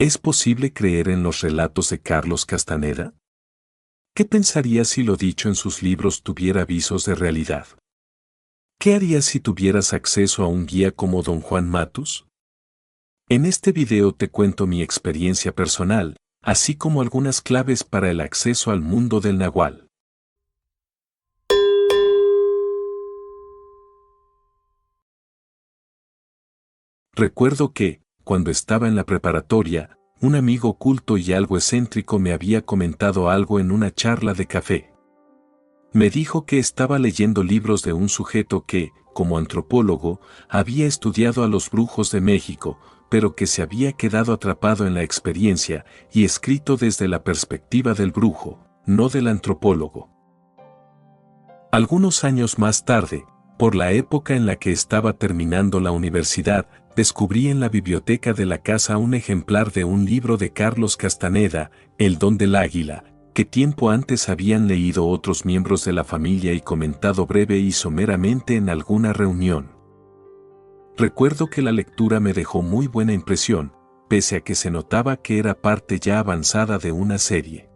¿Es posible creer en los relatos de Carlos Castaneda? ¿Qué pensarías si lo dicho en sus libros tuviera visos de realidad? ¿Qué harías si tuvieras acceso a un guía como Don Juan Matus? En este video te cuento mi experiencia personal, así como algunas claves para el acceso al mundo del Nahual. Recuerdo que, cuando estaba en la preparatoria, un amigo culto y algo excéntrico me había comentado algo en una charla de café. Me dijo que estaba leyendo libros de un sujeto que, como antropólogo, había estudiado a los brujos de México, pero que se había quedado atrapado en la experiencia y escrito desde la perspectiva del brujo, no del antropólogo. Algunos años más tarde, por la época en la que estaba terminando la universidad, descubrí en la biblioteca de la casa un ejemplar de un libro de Carlos Castaneda, El don del águila, que tiempo antes habían leído otros miembros de la familia y comentado breve y someramente en alguna reunión. Recuerdo que la lectura me dejó muy buena impresión, pese a que se notaba que era parte ya avanzada de una serie.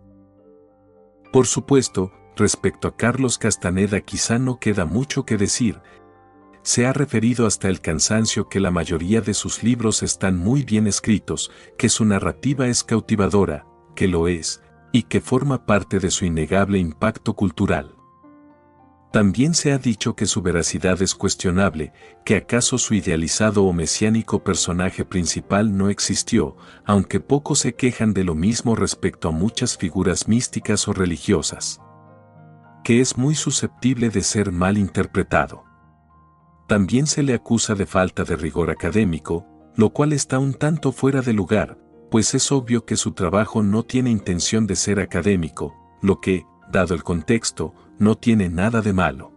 Por supuesto, respecto a Carlos Castaneda quizá no queda mucho que decir. Se ha referido hasta el cansancio que la mayoría de sus libros están muy bien escritos, que su narrativa es cautivadora, que lo es, y que forma parte de su innegable impacto cultural. También se ha dicho que su veracidad es cuestionable, que acaso su idealizado o mesiánico personaje principal no existió, aunque pocos se quejan de lo mismo respecto a muchas figuras místicas o religiosas. Que es muy susceptible de ser mal interpretado. También se le acusa de falta de rigor académico, lo cual está un tanto fuera de lugar, pues es obvio que su trabajo no tiene intención de ser académico, lo que, dado el contexto, no tiene nada de malo.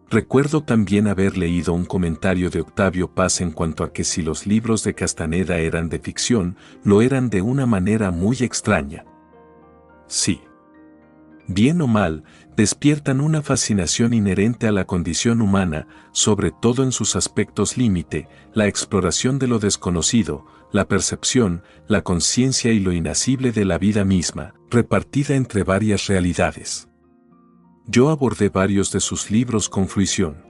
Recuerdo también haber leído un comentario de Octavio Paz en cuanto a que si los libros de Castaneda eran de ficción, lo eran de una manera muy extraña. Sí. Bien o mal, despiertan una fascinación inherente a la condición humana, sobre todo en sus aspectos límite, la exploración de lo desconocido, la percepción, la conciencia y lo inacible de la vida misma, repartida entre varias realidades. Yo abordé varios de sus libros con fruición.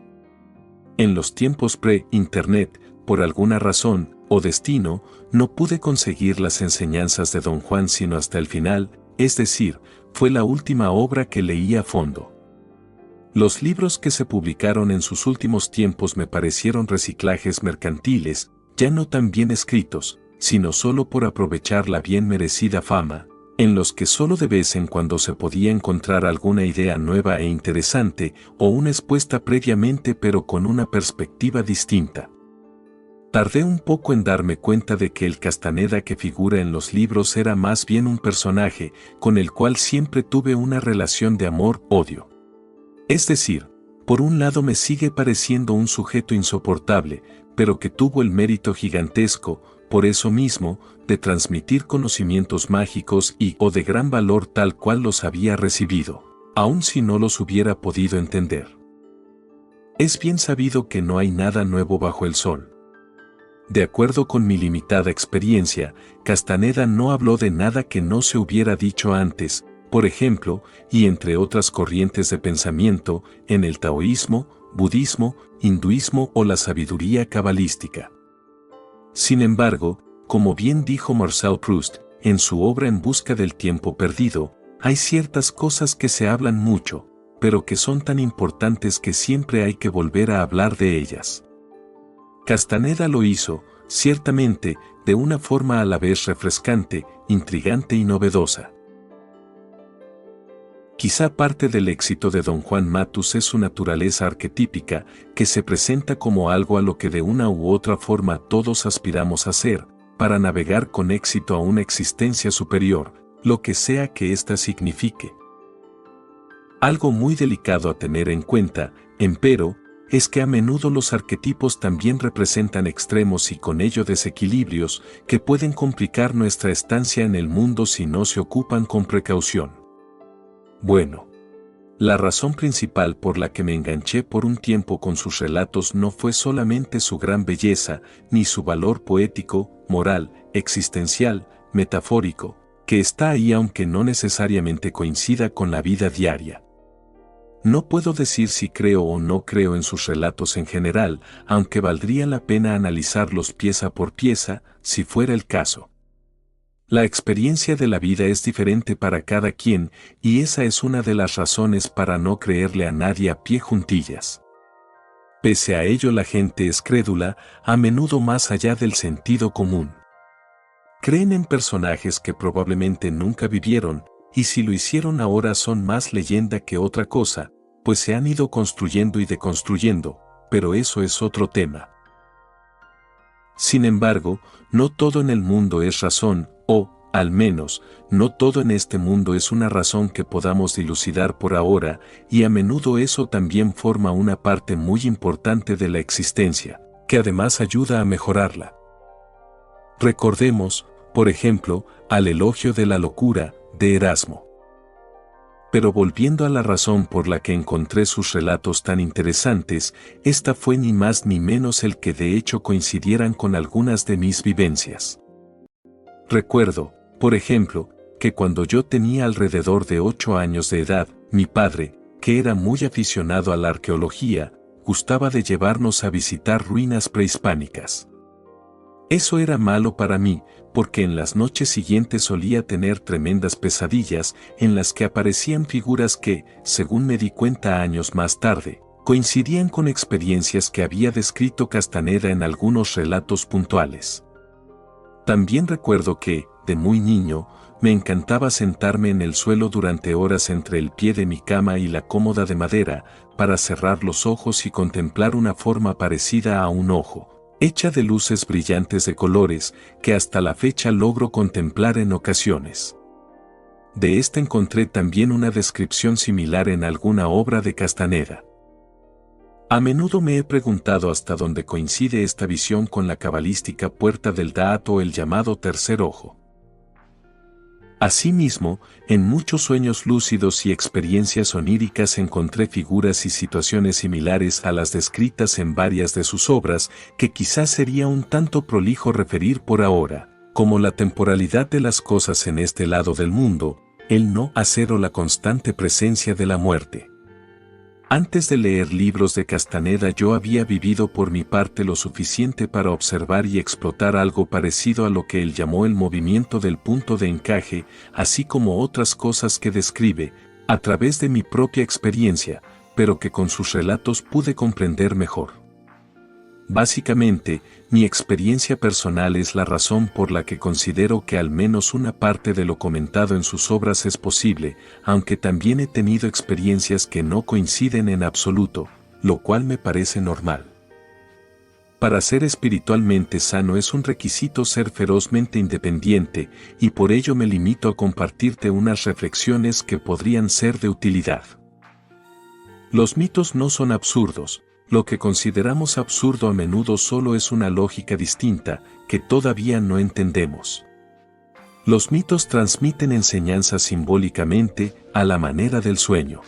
En los tiempos pre-internet, por alguna razón, o destino, no pude conseguir las enseñanzas de Don Juan sino hasta el final, es decir, fue la última obra que leí a fondo. Los libros que se publicaron en sus últimos tiempos me parecieron reciclajes mercantiles, ya no tan bien escritos, sino solo por aprovechar la bien merecida fama, en los que solo de vez en cuando se podía encontrar alguna idea nueva e interesante o una expuesta previamente pero con una perspectiva distinta. Tardé un poco en darme cuenta de que el Castaneda que figura en los libros era más bien un personaje con el cual siempre tuve una relación de amor-odio. Es decir, por un lado me sigue pareciendo un sujeto insoportable, pero que tuvo el mérito gigantesco, por eso mismo, de transmitir conocimientos mágicos o de gran valor tal cual los había recibido, aun si no los hubiera podido entender. Es bien sabido que no hay nada nuevo bajo el sol. De acuerdo con mi limitada experiencia, Castaneda no habló de nada que no se hubiera dicho antes, por ejemplo, y entre otras corrientes de pensamiento, en el taoísmo, budismo, hinduismo o la sabiduría cabalística. Sin embargo, como bien dijo Marcel Proust, en su obra En busca del tiempo perdido, hay ciertas cosas que se hablan mucho, pero que son tan importantes que siempre hay que volver a hablar de ellas. Castaneda lo hizo, ciertamente, de una forma a la vez refrescante, intrigante y novedosa. Quizá parte del éxito de Don Juan Matus es su naturaleza arquetípica, que se presenta como algo a lo que de una u otra forma todos aspiramos a ser, para navegar con éxito a una existencia superior, lo que sea que ésta signifique. Algo muy delicado a tener en cuenta, empero, es que a menudo los arquetipos también representan extremos y con ello desequilibrios que pueden complicar nuestra estancia en el mundo si no se ocupan con precaución. Bueno, La razón principal por la que me enganché por un tiempo con sus relatos no fue solamente su gran belleza, ni su valor poético, moral, existencial, metafórico, que está ahí aunque no necesariamente coincida con la vida diaria. No puedo decir si creo o no creo en sus relatos en general, aunque valdría la pena analizarlos pieza por pieza, si fuera el caso. La experiencia de la vida es diferente para cada quien, y esa es una de las razones para no creerle a nadie a pie juntillas. Pese a ello, la gente es crédula, a menudo más allá del sentido común. Creen en personajes que probablemente nunca vivieron, y si lo hicieron ahora son más leyenda que otra cosa, pues se han ido construyendo y deconstruyendo, pero eso es otro tema. Sin embargo, no todo en el mundo es razón, o, al menos, no todo en este mundo es una razón que podamos dilucidar por ahora, y a menudo eso también forma una parte muy importante de la existencia, que además ayuda a mejorarla. Recordemos, por ejemplo, al elogio de la locura, de Erasmo. Pero volviendo a la razón por la que encontré sus relatos tan interesantes, esta fue ni más ni menos el que de hecho coincidieran con algunas de mis vivencias. Recuerdo, por ejemplo, que cuando yo tenía alrededor de 8 años de edad, mi padre, que era muy aficionado a la arqueología, gustaba de llevarnos a visitar ruinas prehispánicas. Eso era malo para mí, porque en las noches siguientes solía tener tremendas pesadillas en las que aparecían figuras que, según me di cuenta años más tarde, coincidían con experiencias que había descrito Castaneda en algunos relatos puntuales. También recuerdo que, de muy niño, me encantaba sentarme en el suelo durante horas entre el pie de mi cama y la cómoda de madera, para cerrar los ojos y contemplar una forma parecida a un ojo, hecha de luces brillantes de colores, que hasta la fecha logro contemplar en ocasiones. De esta encontré también una descripción similar en alguna obra de Castaneda. A menudo me he preguntado hasta dónde coincide esta visión con la cabalística puerta del Da'at o el llamado tercer ojo. Asimismo, en muchos sueños lúcidos y experiencias oníricas encontré figuras y situaciones similares a las descritas en varias de sus obras, que quizás sería un tanto prolijo referir por ahora, como la temporalidad de las cosas en este lado del mundo, el no hacer o la constante presencia de la muerte. Antes de leer libros de Castaneda yo había vivido por mi parte lo suficiente para observar y explotar algo parecido a lo que él llamó el movimiento del punto de encaje, así como otras cosas que describe, a través de mi propia experiencia, pero que con sus relatos pude comprender mejor. Básicamente, mi experiencia personal es la razón por la que considero que al menos una parte de lo comentado en sus obras es posible, aunque también he tenido experiencias que no coinciden en absoluto, lo cual me parece normal. Para ser espiritualmente sano es un requisito ser ferozmente independiente, y por ello me limito a compartirte unas reflexiones que podrían ser de utilidad. Los mitos no son absurdos. Lo que consideramos absurdo a menudo solo es una lógica distinta, que todavía no entendemos. Los mitos transmiten enseñanzas simbólicamente, a la manera del sueño.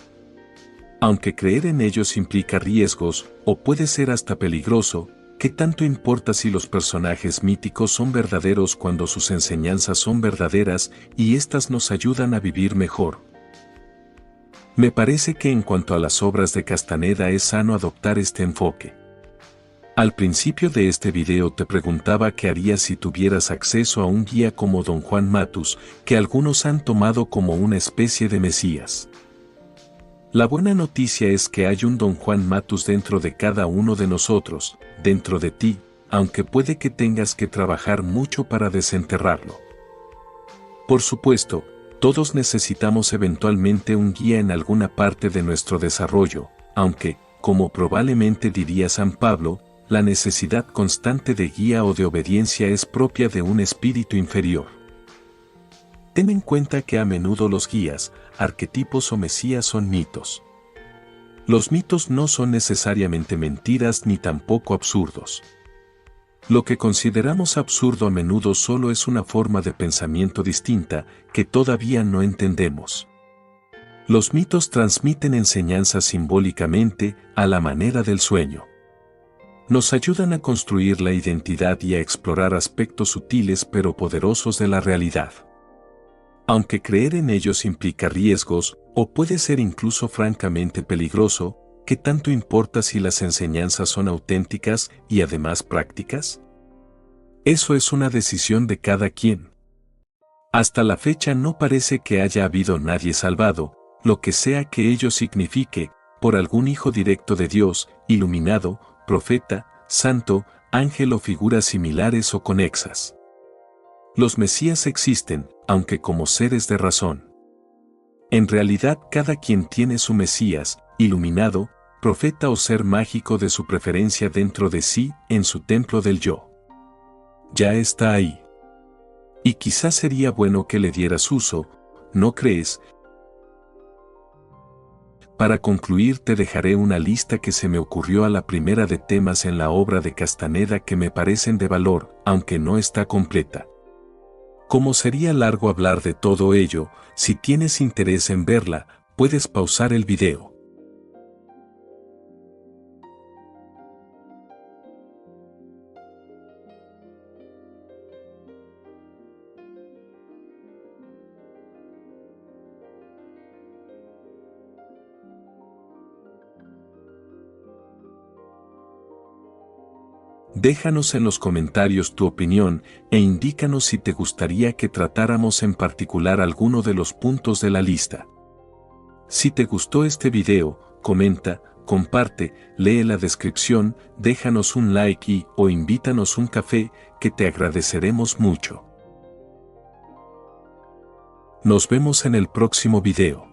Aunque creer en ellos implica riesgos, o puede ser hasta peligroso, ¿qué tanto importa si los personajes míticos son verdaderos cuando sus enseñanzas son verdaderas y éstas nos ayudan a vivir mejor? Me parece que en cuanto a las obras de Castaneda es sano adoptar este enfoque. Al principio de este video te preguntaba qué harías si tuvieras acceso a un guía como Don Juan Matus, que algunos han tomado como una especie de mesías. La buena noticia es que hay un Don Juan Matus dentro de cada uno de nosotros, dentro de ti, aunque puede que tengas que trabajar mucho para desenterrarlo. Por supuesto, todos necesitamos eventualmente un guía en alguna parte de nuestro desarrollo, aunque, como probablemente diría San Pablo, la necesidad constante de guía o de obediencia es propia de un espíritu inferior. Ten en cuenta que a menudo los guías, arquetipos o mesías son mitos. Los mitos no son necesariamente mentiras ni tampoco absurdos. Lo que consideramos absurdo a menudo solo es una forma de pensamiento distinta, que todavía no entendemos. Los mitos transmiten enseñanzas simbólicamente a la manera del sueño. Nos ayudan a construir la identidad y a explorar aspectos sutiles pero poderosos de la realidad. Aunque creer en ellos implica riesgos, o puede ser incluso francamente peligroso, ¿qué tanto importa si las enseñanzas son auténticas y además prácticas? Eso es una decisión de cada quien. Hasta la fecha no parece que haya habido nadie salvado, lo que sea que ello signifique, por algún hijo directo de Dios, iluminado, profeta, santo, ángel o figuras similares o conexas. Los mesías existen, aunque como seres de razón. En realidad cada quien tiene su mesías, iluminado, profeta o ser mágico de su preferencia dentro de sí, en su templo del yo. Ya está ahí. Y quizás sería bueno que le dieras uso, ¿no crees? Para concluir te dejaré una lista que se me ocurrió a la primera de temas en la obra de Castaneda que me parecen de valor, aunque no está completa. Como sería largo hablar de todo ello, si tienes interés en verla, puedes pausar el video. Déjanos en los comentarios tu opinión e indícanos si te gustaría que tratáramos en particular alguno de los puntos de la lista. Si te gustó este video, comenta, comparte, lee la descripción, déjanos un like o invítanos un café, que te agradeceremos mucho. Nos vemos en el próximo video.